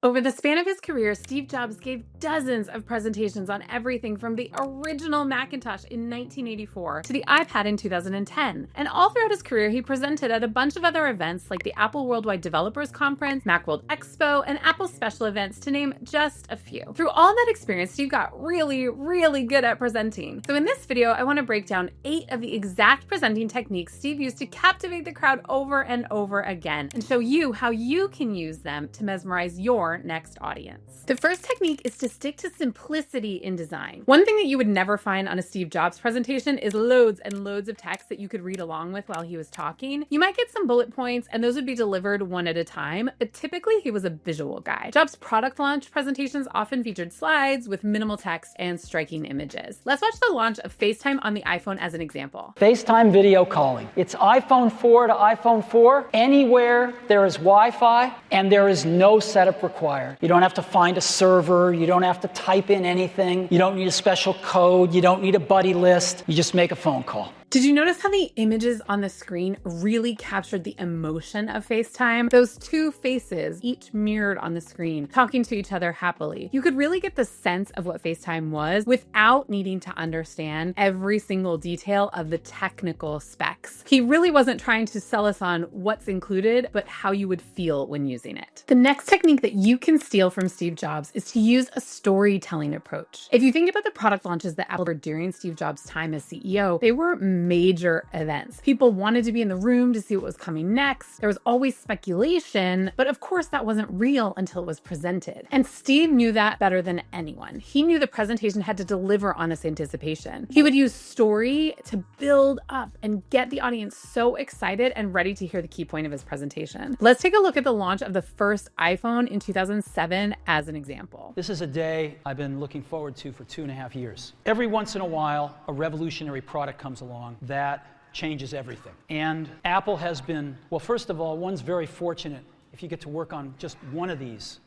Over the span of his career, Steve Jobs gave dozens of presentations on everything from the original Macintosh in 1984 to the iPad in 2010. And all throughout his career, he presented at a bunch of other events like the Apple Worldwide Developers Conference, Macworld Expo, and Apple special events, to name just a few. Through all that experience, Steve got really good at presenting. So in this video, I want to break down 8 of the exact presenting techniques Steve used to captivate the crowd over and over again, and show you how you can use them to mesmerize your next audience. The first technique is to stick to simplicity in design. One thing that you would never find on a Steve Jobs presentation is loads and loads of text that you could read along with while he was talking. You might get some bullet points, and those would be delivered one at a time, but typically he was a visual guy. Jobs' product launch presentations often featured slides with minimal text and striking images. Let's watch the launch of FaceTime on the iPhone as an example. FaceTime video calling. It's iPhone 4 to iPhone 4. Anywhere there is Wi-Fi, and there is no setup required. You don't have to find a server. You don't have to type in anything. You don't need a special code. You don't need a buddy list. You just make a phone call. Did you notice how the images on the screen really captured the emotion of FaceTime? Those two faces, each mirrored on the screen, talking to each other happily. You could really get the sense of what FaceTime was without needing to understand every single detail of the technical specs. He really wasn't trying to sell us on what's included, but how you would feel when using it. The next technique that you can steal from Steve Jobs is to use a storytelling approach. If you think about the product launches that Apple did during Steve Jobs' time as CEO, they were major events. People wanted to be in the room to see what was coming next. There was always speculation, but of course that wasn't real until it was presented. And Steve knew that better than anyone. He knew the presentation had to deliver on this anticipation. He would use story to build up and get the audience so excited and ready to hear the key point of his presentation. Let's take a look at the launch of the first iPhone in 2007 as an example. This is a day I've been looking forward to for 2.5 years. Every once in a while, a revolutionary product comes along that changes everything. And Apple has been, well, first of all, one's very fortunate if you get to work on just one of these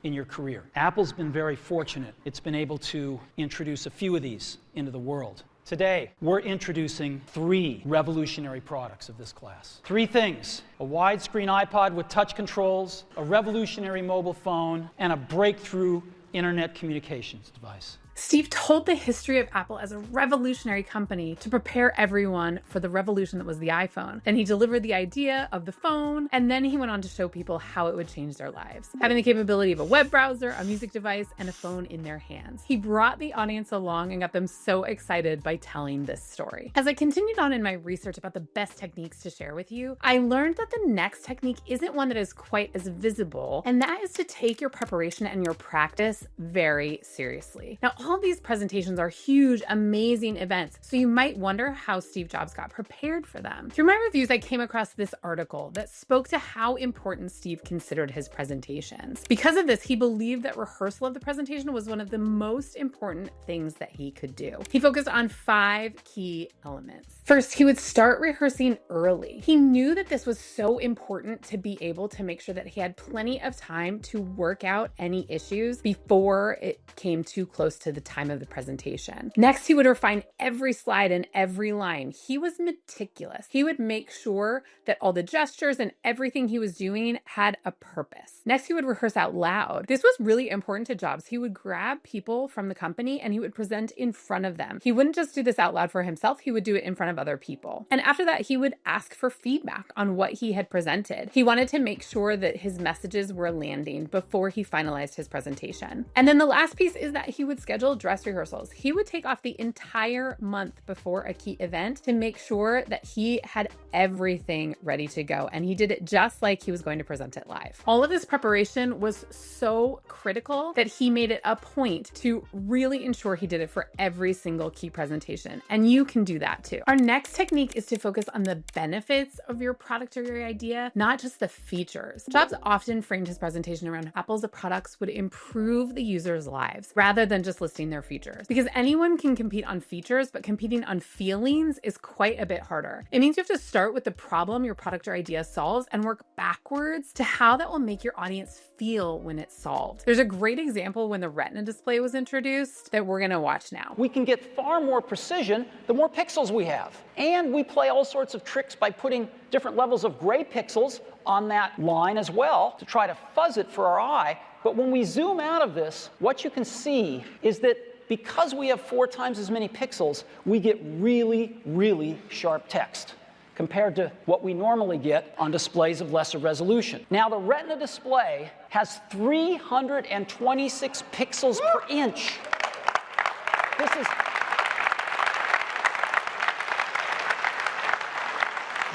in your career. Apple's been very fortunate. It's been able to introduce a few of these into the world. Today, we're introducing 3 revolutionary products of this class. 3 things: a widescreen iPod with touch controls, a revolutionary mobile phone, and a breakthrough internet communications device. Steve told the history of Apple as a revolutionary company to prepare everyone for the revolution that was the iPhone. Then he delivered the idea of the phone, and then he went on to show people how it would change their lives, having the capability of a web browser, a music device, and a phone in their hands. He brought the audience along and got them so excited by telling this story. As I continued on in my research about the best techniques to share with you, I learned that the next technique isn't one that is quite as visible, and that is to take your preparation and your practice very seriously. Now, all these presentations are huge, amazing events, so you might wonder how Steve Jobs got prepared for them. Through my reviews, I came across this article that spoke to how important Steve considered his presentations. Because of this, he believed that rehearsal of the presentation was one of the most important things that he could do. He focused on 5 key elements. First, he would start rehearsing early. He knew that this was so important to be able to make sure that he had plenty of time to work out any issues before it came too close to the time of the presentation. Next, he would refine every slide and every line. He was meticulous. He would make sure that all the gestures and everything he was doing had a purpose. Next, he would rehearse out loud. This was really important to Jobs. He would grab people from the company and he would present in front of them. He wouldn't just do this out loud for himself, he would do it in front of other people. And after that, he would ask for feedback on what he had presented. He wanted to make sure that his messages were landing before he finalized his presentation. And then the last piece is that he would schedule dress rehearsals. He would take off the entire month before a key event to make sure that he had everything ready to go. And he did it just like he was going to present it live. All of this preparation was so critical that he made it a point to really ensure he did it for every single key presentation. And you can do that too. Our next technique is to focus on the benefits of your product or your idea, not just the features. Jobs often framed his presentation around Apple's products would improve the users' lives rather than just listing their features. Because anyone can compete on features, but competing on feelings is quite a bit harder. It means you have to start with the problem your product or idea solves and work backwards to how that will make your audience feel when it's solved. There's a great example when the Retina display was introduced that we're gonna watch now. We can get far more precision the more pixels we have. And we play all sorts of tricks by putting different levels of gray pixels on that line as well to try to fuzz it for our eye But when we zoom out of this, what you can see is that because we have 4 times as many pixels, we get really, really sharp text compared to what we normally get on displays of lesser resolution. Now, the Retina display has 326 pixels per inch.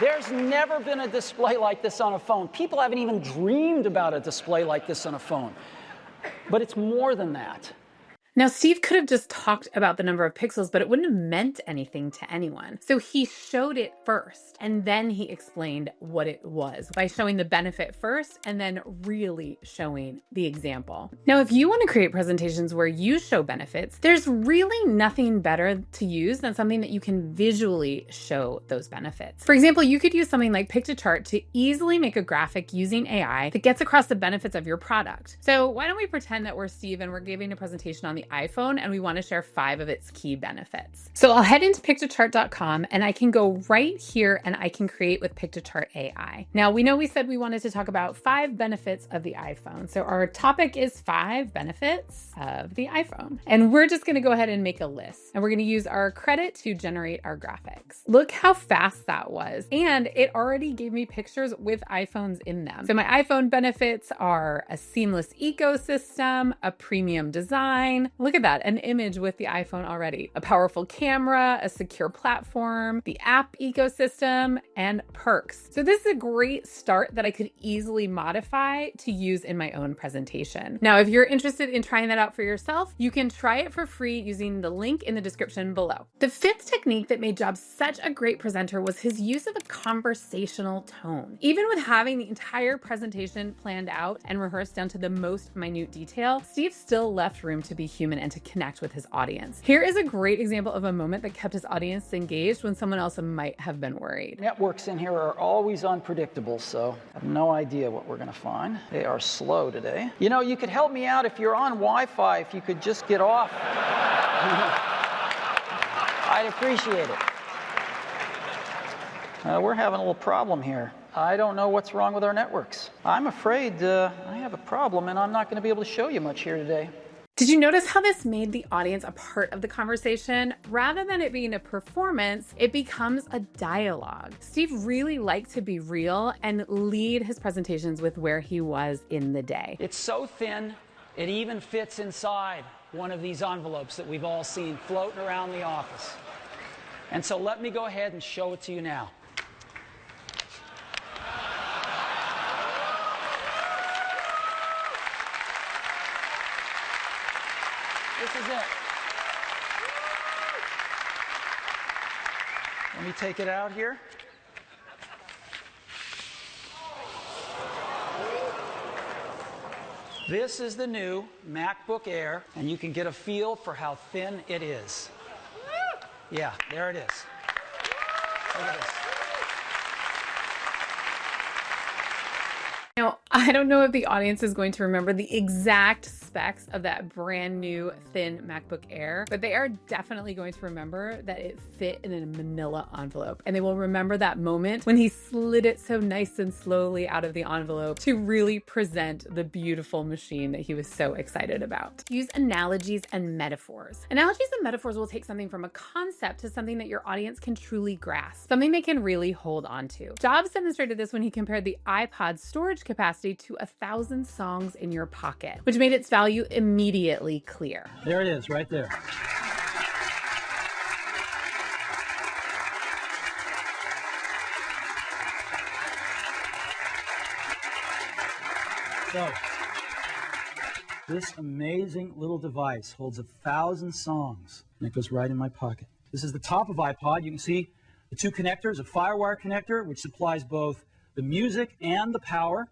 There's never been a display like this on a phone. People haven't even dreamed about a display like this on a phone. But it's more than that. Now, Steve could have just talked about the number of pixels, but it wouldn't have meant anything to anyone. So he showed it first, and then he explained what it was by showing the benefit first and then really showing the example. Now, if you want to create presentations where you show benefits, there's really nothing better to use than something that you can visually show those benefits. For example, you could use something like Piktochart to easily make a graphic using AI that gets across the benefits of your product. So why don't we pretend that we're Steve and we're giving a presentation on the iPhone and we want to share 5 of its key benefits. So I'll head into Piktochart.com and I can go right here and I can create with Piktochart AI. Now we know we said we wanted to talk about 5 benefits of the iPhone. So our topic is 5 benefits of the iPhone. And we're just going to go ahead and make a list. And we're going to use our credit to generate our graphics. Look how fast that was. And it already gave me pictures with iPhones in them. So my iPhone benefits are a seamless ecosystem, a premium design. Look at that, an image with the iPhone already. A powerful camera, a secure platform, the app ecosystem, and perks. So this is a great start that I could easily modify to use in my own presentation. Now, if you're interested in trying that out for yourself, you can try it for free using the link in the description below. The 5th technique that made Jobs such a great presenter was his use of a conversational tone. Even with having the entire presentation planned out and rehearsed down to the most minute detail, Steve still left room to be human and to connect with his audience. Here is a great example of a moment that kept his audience engaged when someone else might have been worried. Networks in here are always unpredictable, so I have no idea what we're going to find. They are slow today. You know, you could help me out if you're on Wi-Fi, if you could just get off. I'd appreciate it. We're having a little problem here. I don't know what's wrong with our networks. I'm afraid I have a problem and I'm not going to be able to show you much here today. Did you notice how this made the audience a part of the conversation? Rather than it being a performance, it becomes a dialogue. Steve really liked to be real and lead his presentations with where he was in the day. It's so thin, it even fits inside one of these envelopes that we've all seen floating around the office. And so let me go ahead and show it to you now. This is it. Let me take it out here. This is the new MacBook Air, and you can get a feel for how thin it is. Yeah, there it is. Look at this. Now, I don't know if the audience is going to remember the exact specs of that brand new thin MacBook Air, but they are definitely going to remember that it fit in a manila envelope. And they will remember that moment when he slid it so nice and slowly out of the envelope to really present the beautiful machine that he was so excited about. Use analogies and metaphors. Analogies and metaphors will take something from a concept to something that your audience can truly grasp, something they can really hold on to. Jobs demonstrated this when he compared the iPod's storage capacity to 1,000 songs in your pocket, which made its value immediately clear. There it is, right there. So, this amazing little device holds 1,000 songs, and it goes right in my pocket. This is the top of iPod. You can see the 2 connectors, a FireWire connector, which supplies both the music and the power,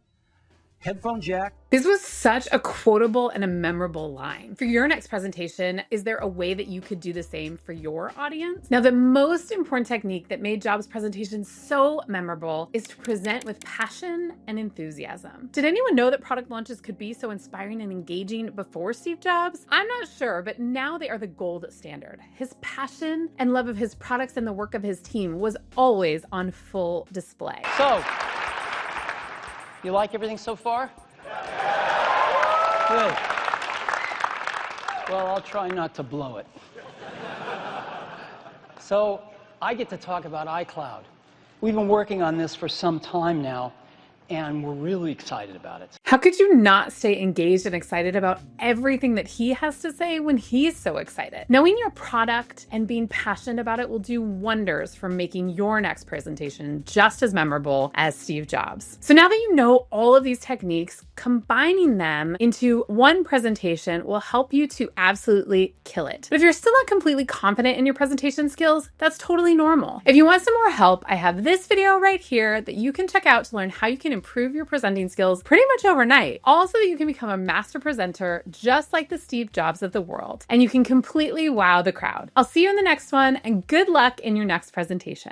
headphone jack. This was such a quotable and a memorable line. For your next presentation, is there a way that you could do the same for your audience? Now, the most important technique that made Jobs' presentation so memorable is to present with passion and enthusiasm. Did anyone know that product launches could be so inspiring and engaging before Steve Jobs? I'm not sure, but now they are the gold standard. His passion and love of his products and the work of his team was always on full display. So, you like everything so far? Good. Well, I'll try not to blow it. So I get to talk about iCloud. We've been working on this for some time now, and we're really excited about it. How could you not stay engaged and excited about everything that he has to say when he's so excited? Knowing your product and being passionate about it will do wonders for making your next presentation just as memorable as Steve Jobs. So now that you know all of these techniques, combining them into one presentation will help you to absolutely kill it. But if you're still not completely confident in your presentation skills, that's totally normal. If you want some more help, I have this video right here that you can check out to learn how you can improve your presenting skills pretty much overnight. Also, you can become a master presenter just like the Steve Jobs of the world, and you can completely wow the crowd. I'll see you in the next one, and good luck in your next presentation.